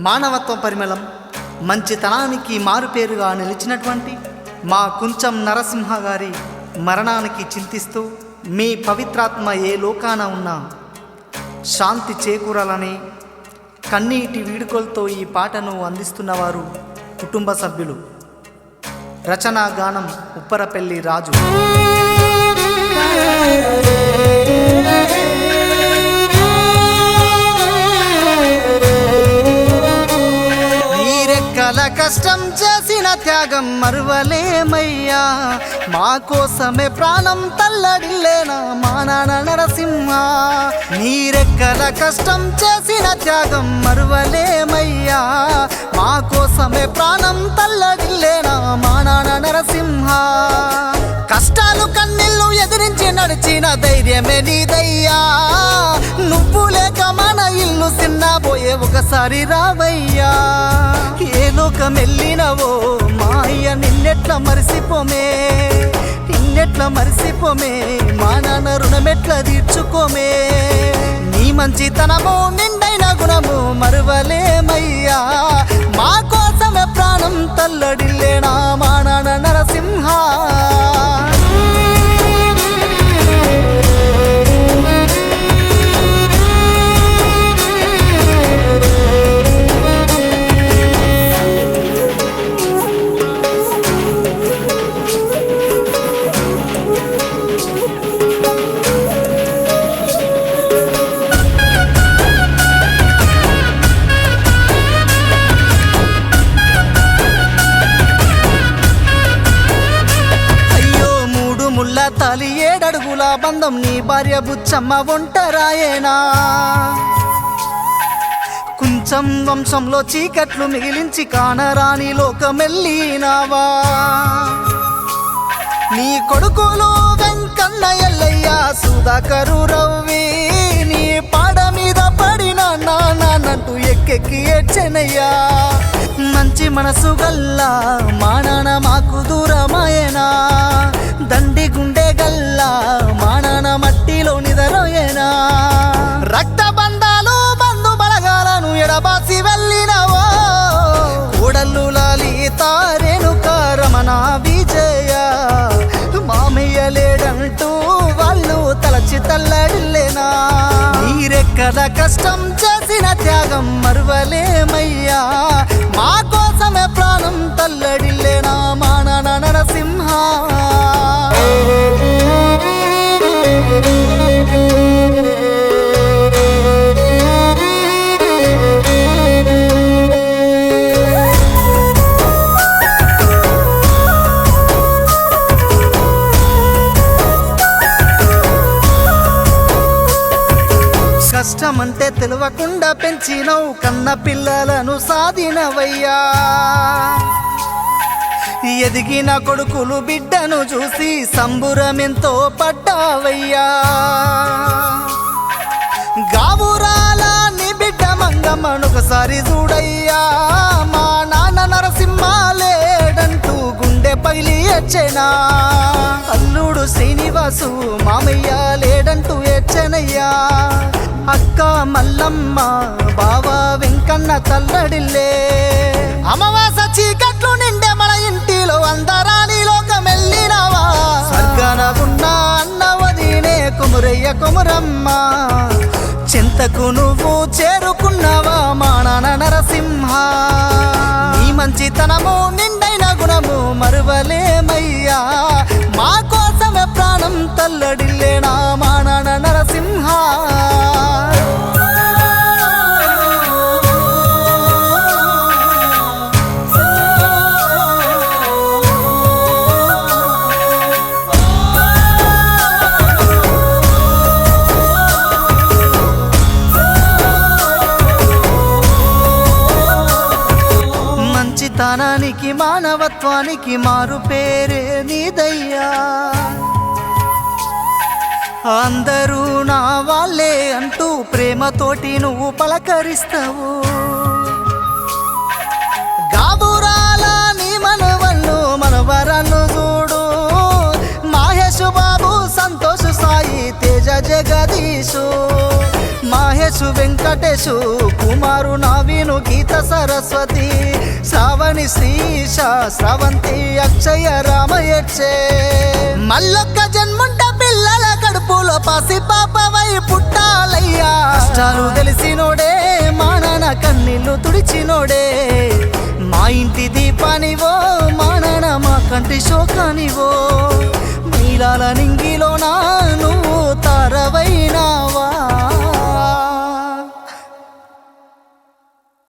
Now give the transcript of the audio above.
మానవత్వ పరిమళం మంచితనానికి మారుపేరుగా నిలిచినటువంటి మా కుంచం నరసింహ గారి మరణానికి చింతిస్తూ మీ పవిత్రాత్మ ఏ లోకాన ఉన్నా శాంతి చేకూరాలని కన్నీటి వీడుకోలతో ఈ పాటను అందిస్తున్నవారు కుటుంబ సభ్యులు. రచనా గానం ఉప్పరపల్లి రాజు. కష్టం చేసిన త్యాగం మరువలేమయ్యా, మా కోసమే ప్రాణం తల్లడిల్లేనా మా నాన్న నరసింహ. నీరెక్కల కష్టం చేసిన త్యాగం మరువలేమయ్యా, మా కోసమే ప్రాణం తల్లడిల్లేనా మా నాన్న నరసింహ. కష్టాలు కన్నీళ్ళు ఎదిరించి నడిచిన ధైర్యమే నీదయ్యా, నువ్వు లేక మన ఇల్లు సిన్నబోయే ఒకసారి రావయ్యా. ఏ లోకం వెళ్ళినవో మా అయ్య నిన్నెట్లా మరిసిపోమే, నిన్నెట్లా మరిసిపోమే, మా నాన్న రుణమెట్లా తీర్చుకోమే. నీ మంచితనము నిండైన గుణము మరువలేమయ్యా, మా కోసమే ప్రాణం తల్లడిల్లేనా మా నాన్న నరసింహ. తాలి 7 అడుగుల బంధం నీ భార్య బుచ్చమ్మ ఒంటరాయేనా. కుంచం వంశంలో చీకట్లు మిగిలించి కానరాని లోకమెల్లినావా. నీ కొడుకులు వెంకన్న ఎల్లయ్య సుధాకరు రవ్వి నీ పాడ మీద పడిన నాన్నంటూ ఎక్కెక్కి ఏడ్చెనయ్యా. మంచి మనసు గల్లా మా నాన్న మాకు దూరమాయేనా, దండి గుండె గల్లా మా నాన్న మట్టిలో నిదరోయేనా. రక్త బంధాలు బంధు బలగాలను ఎడబాసి వెళ్ళినవో, కోడళ్ళు లలిత రేణుక రమణ విజయ మామయ్య లేడంటూ వాళ్ళు తలచి తల్లడిల్లేనా. నీరెక్కల కష్టం చేసిన త్యాగం మరువలేమయ్యా, మా కోసమే ప్రాణం తల్లడిల్లేనా మా నాన్న నరసింహ. కష్టమంటే తెలియకుండా పెంచినవు కన్న పిల్లలను సాధినవయ్యా. ఎదిగిన కొడుకులు బిడ్డను చూసి సంబురమెంతో పడ్డావయ్యా. గావురాల నీ బిడ్డ మంగమ్మనొకసారి చూడయ్యా, మా నాన్న నరసింహ లేడంటూ గుండె పగిలి ఏడ్చెనా. అల్లుడు శ్రీనివాసు మామయ్య లేడంటూ ఏడ్చెనయ్యా. అక్క మల్లమ్మ బావ వెంకన్న తల్లడిల్లే. అమావాస చీకట్లు నిండే మన ఇంటిలో అందరాని లోకమెల్లినవా. స్వర్గాన ఉన్న అన్నవదినే కొమురయ్య కొమురమ్మ, చింతకు నువ్వు చేరుకున్నావా మా నాన్న నరసింహ. నీ మంచితనము నిండైన గుణము మరువలేమయ్యా, మా కోసమే ప్రాణం తల్లడిల్లేనా మా నాన్న నరసింహ. మంచితనానికి మానవత్వానికి మారు పేరే నీదయ్యా. అందరూ నా వాళ్ళే అంటూ ప్రేమతోటి నువ్వు పలకరిస్తావు. గాబురాల నీ మనవళ్ళు మనవరాళ్ళు చూడు, మహేష్ బాబు సంతోష్ సాయి తేజ జగదీశు మాహేషు వెంకటేశు కుమారు నవీను గీత సరస్వతి శ్రావణి శ్రీష స్రవంతి అక్షయ రామయచ్చే మల్లొక్క జన్ముంట పిల్లల కడుపులో పసి పాపవై పుట్టాలయ్యా కష్టాలు తెలిసినోడే మానన కన్నీళ్లు తుడిచినోడే మా ఇంటి దీపానివో మానన మా కంటి శోకానివో నీలాల నింగిలోనా